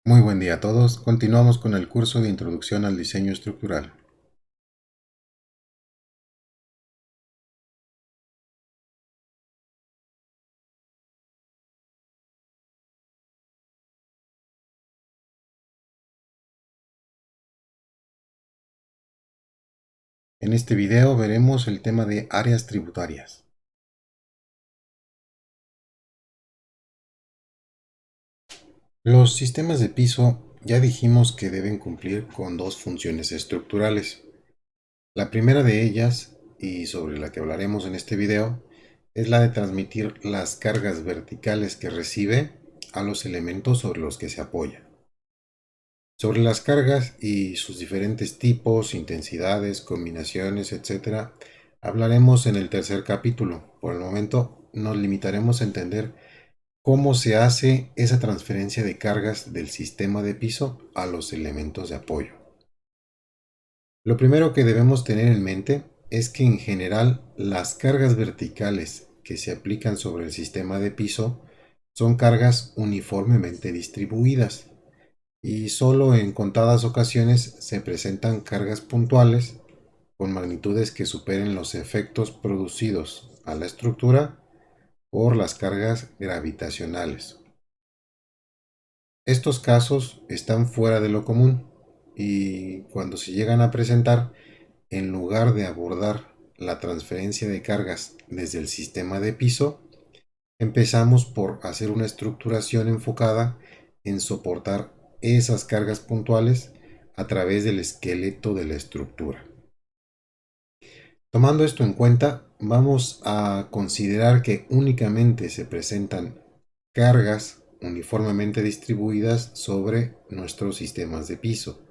Muy buen día a todos. Continuamos con el curso de Introducción al Diseño Estructural. En este video veremos el tema de áreas tributarias. Los sistemas de piso ya dijimos que deben cumplir con dos funciones estructurales. La primera de ellas, y sobre la que hablaremos en este video, es la de transmitir las cargas verticales que recibe a los elementos sobre los que se apoya. Sobre las cargas y sus diferentes tipos, intensidades, combinaciones, etc., hablaremos en el tercer capítulo. Por el momento nos limitaremos a entender cómo se hace esa transferencia de cargas del sistema de piso a los elementos de apoyo. Lo primero que debemos tener en mente es que en general las cargas verticales que se aplican sobre el sistema de piso son cargas uniformemente distribuidas y solo en contadas ocasiones se presentan cargas puntuales con magnitudes que superen los efectos producidos a la estructura por las cargas gravitacionales. Estos casos están fuera de lo común y cuando se llegan a presentar, en lugar de abordar la transferencia de cargas desde el sistema de piso, empezamos por hacer una estructuración enfocada en soportar esas cargas puntuales a través del esqueleto de la estructura. Tomando esto en cuenta, vamos a considerar que únicamente se presentan cargas uniformemente distribuidas sobre nuestros sistemas de piso.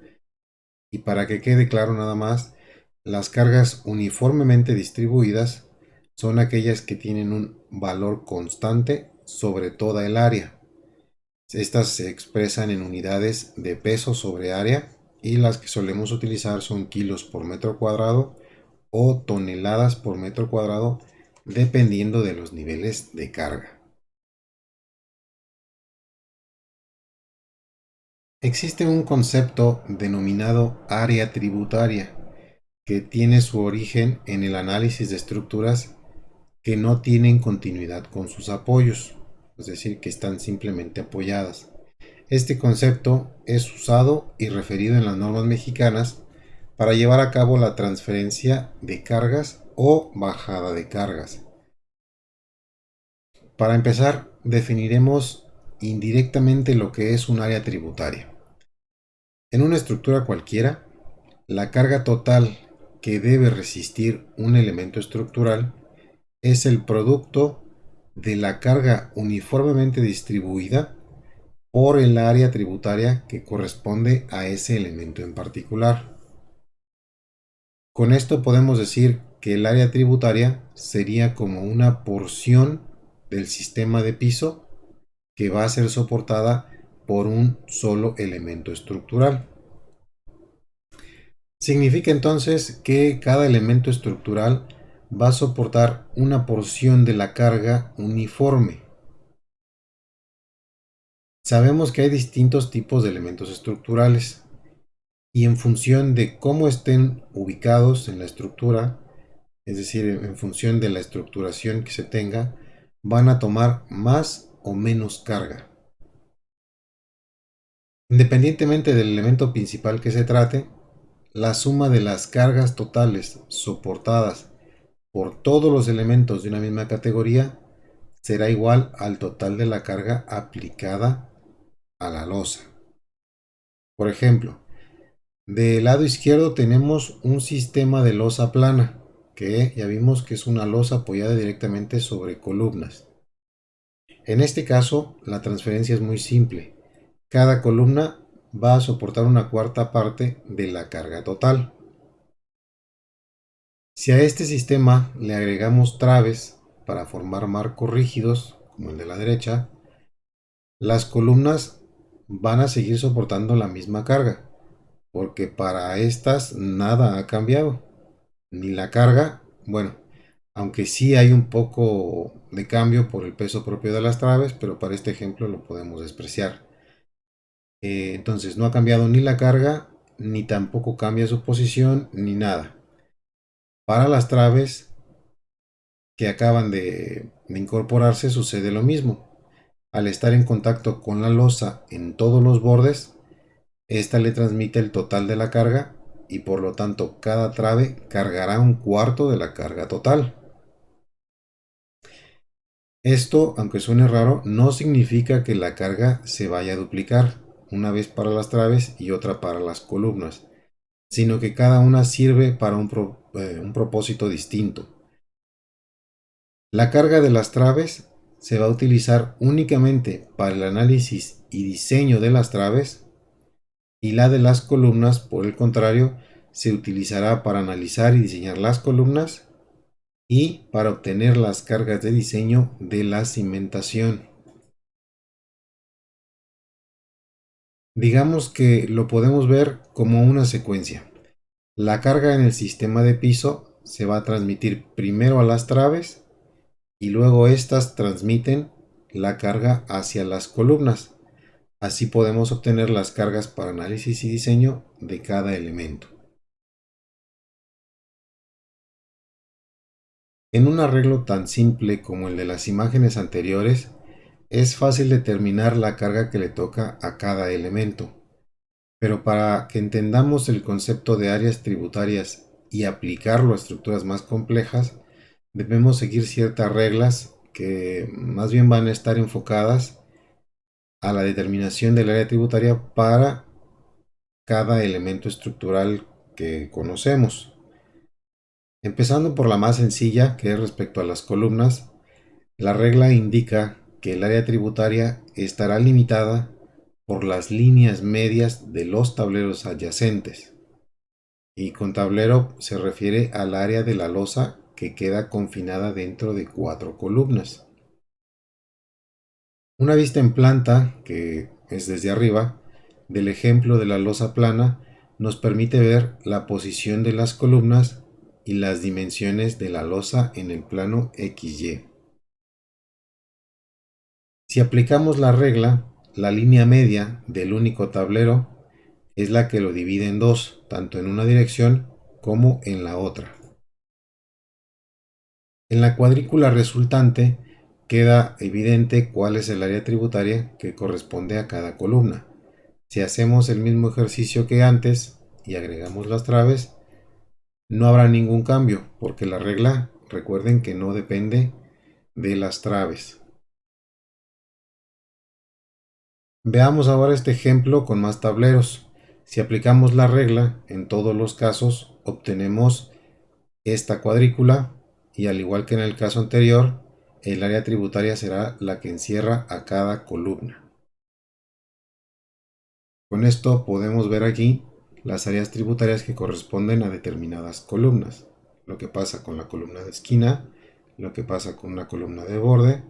Y para que quede claro nada más, las cargas uniformemente distribuidas son aquellas que tienen un valor constante sobre toda el área. Estas se expresan en unidades de peso sobre área y las que solemos utilizar son kilos por metro cuadrado o toneladas por metro cuadrado dependiendo de los niveles de carga. Existe un concepto denominado área tributaria que tiene su origen en el análisis de estructuras que no tienen continuidad con sus apoyos, es decir, que están simplemente apoyadas. Este concepto es usado y referido en las normas mexicanas para llevar a cabo la transferencia de cargas o bajada de cargas. Para empezar, definiremos indirectamente lo que es un área tributaria. En una estructura cualquiera, la carga total que debe resistir un elemento estructural es el producto de la carga uniformemente distribuida por el área tributaria que corresponde a ese elemento en particular. Con esto podemos decir que el área tributaria sería como una porción del sistema de piso que va a ser soportada por un solo elemento estructural. Significa entonces que cada elemento estructural va a soportar una porción de la carga uniforme. Sabemos que hay distintos tipos de elementos estructurales y en función de cómo estén ubicados en la estructura, es decir, en función de la estructuración que se tenga, van a tomar más o menos carga. Independientemente del elemento principal que se trate, la suma de las cargas totales soportadas por todos los elementos de una misma categoría será igual al total de la carga aplicada a la losa. Por ejemplo, del lado izquierdo tenemos un sistema de losa plana, que ya vimos que es una losa apoyada directamente sobre columnas. En este caso, la transferencia es muy simple. Cada columna va a soportar una cuarta parte de la carga total. Si a este sistema le agregamos traves para formar marcos rígidos, como el de la derecha, las columnas van a seguir soportando la misma carga, porque para estas nada ha cambiado, ni la carga, bueno, aunque sí hay un poco de cambio por el peso propio de las traves, pero para este ejemplo lo podemos despreciar. Entonces no ha cambiado ni la carga, ni tampoco cambia su posición, ni nada. Para las traves que acaban de incorporarse sucede lo mismo. Al estar en contacto con la losa en todos los bordes, esta le transmite el total de la carga y por lo tanto cada trave cargará un cuarto de la carga total. Esto, aunque suene raro, no significa que la carga se vaya a duplicar, una vez para las traves y otra para las columnas, sino que cada una sirve para un propósito distinto. La carga de las traves se va a utilizar únicamente para el análisis y diseño de las traves, y la de las columnas, por el contrario, se utilizará para analizar y diseñar las columnas y para obtener las cargas de diseño de la cimentación. Digamos que lo podemos ver como una secuencia. La carga en el sistema de piso se va a transmitir primero a las traves y luego estas transmiten la carga hacia las columnas. Así podemos obtener las cargas para análisis y diseño de cada elemento. En un arreglo tan simple como el de las imágenes anteriores, es fácil determinar la carga que le toca a cada elemento. Pero para que entendamos el concepto de áreas tributarias y aplicarlo a estructuras más complejas, debemos seguir ciertas reglas que más bien van a estar enfocadas a la determinación del área tributaria para cada elemento estructural que conocemos. Empezando por la más sencilla, que es respecto a las columnas, la regla indica que el área tributaria estará limitada por las líneas medias de los tableros adyacentes. Y con tablero se refiere al área de la losa que queda confinada dentro de 4 columnas. Una vista en planta, que es desde arriba, del ejemplo de la losa plana, nos permite ver la posición de las columnas y las dimensiones de la losa en el plano XY. Si aplicamos la regla, la línea media del único tablero es la que lo divide en dos, tanto en una dirección como en la otra. En la cuadrícula resultante queda evidente cuál es el área tributaria que corresponde a cada columna. Si hacemos el mismo ejercicio que antes y agregamos las traves, no habrá ningún cambio, porque la regla, recuerden que no depende de las traves. Veamos ahora este ejemplo con más tableros. Si aplicamos la regla, en todos los casos obtenemos esta cuadrícula y al igual que en el caso anterior, el área tributaria será la que encierra a cada columna. Con esto podemos ver aquí las áreas tributarias que corresponden a determinadas columnas. Lo que pasa con la columna de esquina, lo que pasa con una columna de borde,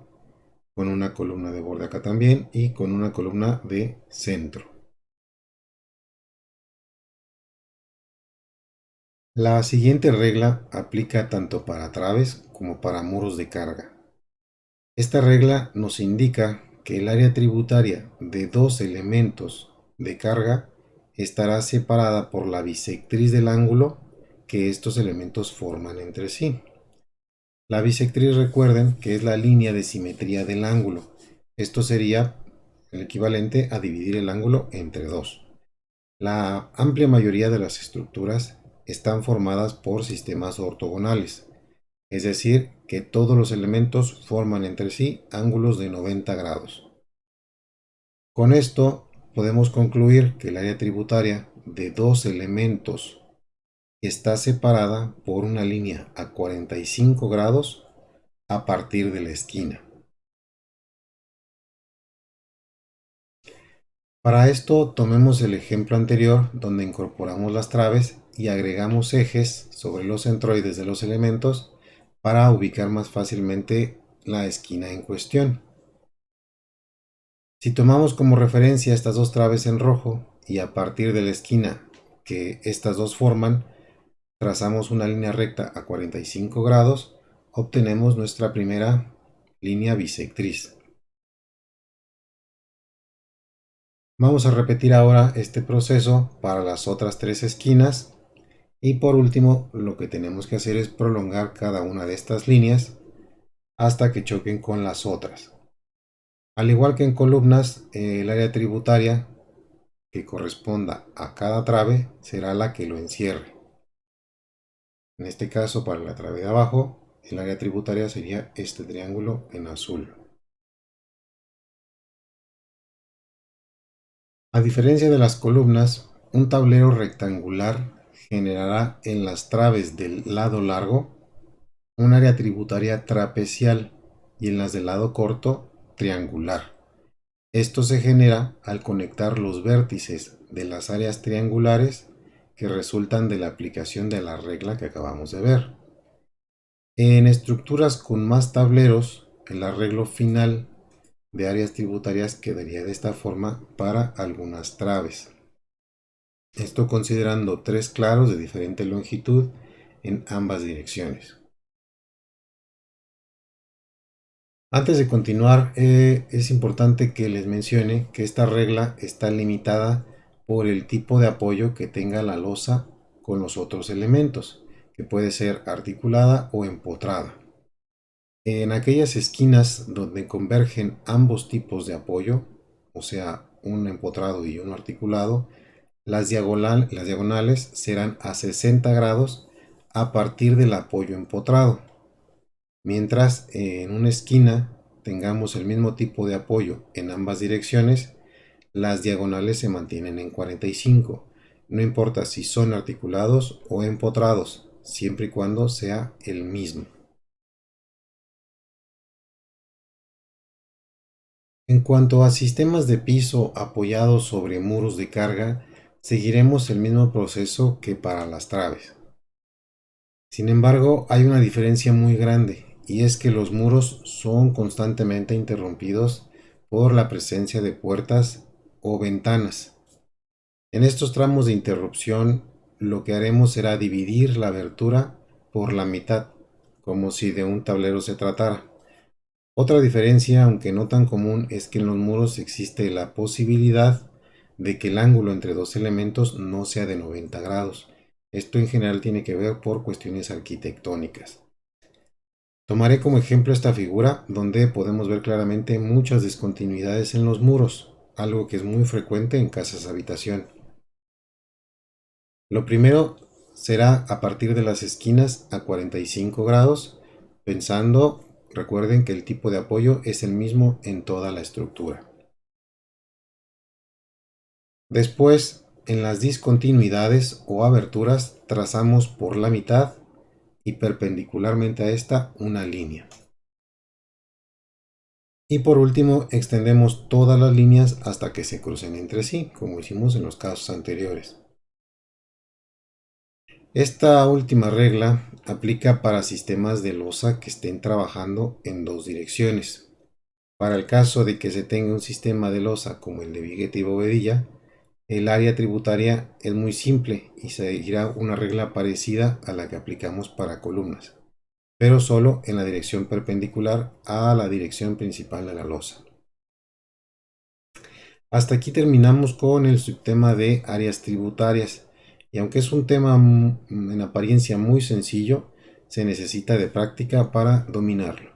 con una columna de borde acá también y con una columna de centro. La siguiente regla aplica tanto para traves como para muros de carga. Esta regla nos indica que el área tributaria de dos elementos de carga estará separada por la bisectriz del ángulo que estos elementos forman entre sí. La bisectriz, recuerden que es la línea de simetría del ángulo. Esto sería el equivalente a dividir el ángulo entre dos. La amplia mayoría de las estructuras están formadas por sistemas ortogonales, es decir, que todos los elementos forman entre sí ángulos de 90 grados. Con esto podemos concluir que el área tributaria de dos elementos está separada por una línea a 45 grados a partir de la esquina. Para esto tomemos el ejemplo anterior donde incorporamos las traves y agregamos ejes sobre los centroides de los elementos para ubicar más fácilmente la esquina en cuestión. Si tomamos como referencia estas dos traves en rojo y a partir de la esquina que estas dos forman, trazamos una línea recta a 45 grados, obtenemos nuestra primera línea bisectriz. Vamos a repetir ahora este proceso para las otras tres esquinas y por último lo que tenemos que hacer es prolongar cada una de estas líneas hasta que choquen con las otras. Al igual que en columnas, el área tributaria que corresponda a cada trave será la que lo encierre. En este caso, para la trave de abajo, el área tributaria sería este triángulo en azul. A diferencia de las columnas, un tablero rectangular generará en las traves del lado largo un área tributaria trapecial y en las del lado corto triangular. Esto se genera al conectar los vértices de las áreas triangulares que resultan de la aplicación de la regla que acabamos de ver. En estructuras con más tableros, el arreglo final de áreas tributarias quedaría de esta forma para algunas traves. Esto considerando tres claros de diferente longitud en ambas direcciones. Antes de continuar, es importante que les mencione que esta regla está limitada por el tipo de apoyo que tenga la losa con los otros elementos, que puede ser articulada o empotrada. En aquellas esquinas donde convergen ambos tipos de apoyo, o sea, un empotrado y uno articulado, las diagonales serán a 60 grados a partir del apoyo empotrado. Mientras en una esquina tengamos el mismo tipo de apoyo en ambas direcciones, las diagonales se mantienen en 45. No importa si son articulados o empotrados, siempre y cuando sea el mismo. En cuanto a sistemas de piso apoyados sobre muros de carga, seguiremos el mismo proceso que para las traves. Sin embargo, hay una diferencia muy grande, y es que los muros son constantemente interrumpidos por la presencia de puertas o ventanas. En estos tramos de interrupción, lo que haremos será dividir la abertura por la mitad, como si de un tablero se tratara. Otra diferencia, aunque no tan común, es que en los muros existe la posibilidad de que el ángulo entre dos elementos no sea de 90 grados. Esto en general tiene que ver por cuestiones arquitectónicas. Tomaré como ejemplo esta figura donde podemos ver claramente muchas discontinuidades en los muros, algo que es muy frecuente en casas habitación. Lo primero será a partir de las esquinas a 45 grados, pensando, recuerden que el tipo de apoyo es el mismo en toda la estructura. Después, en las discontinuidades o aberturas, trazamos por la mitad y perpendicularmente a esta una línea. Y por último, extendemos todas las líneas hasta que se crucen entre sí, como hicimos en los casos anteriores. Esta última regla aplica para sistemas de losa que estén trabajando en dos direcciones. Para el caso de que se tenga un sistema de losa como el de Vigueta y Bovedilla, el área tributaria es muy simple y seguirá una regla parecida a la que aplicamos para columnas, pero solo en la dirección perpendicular a la dirección principal de la losa. Hasta aquí terminamos con el subtema de áreas tributarias, y aunque es un tema en apariencia muy sencillo, se necesita de práctica para dominarlo.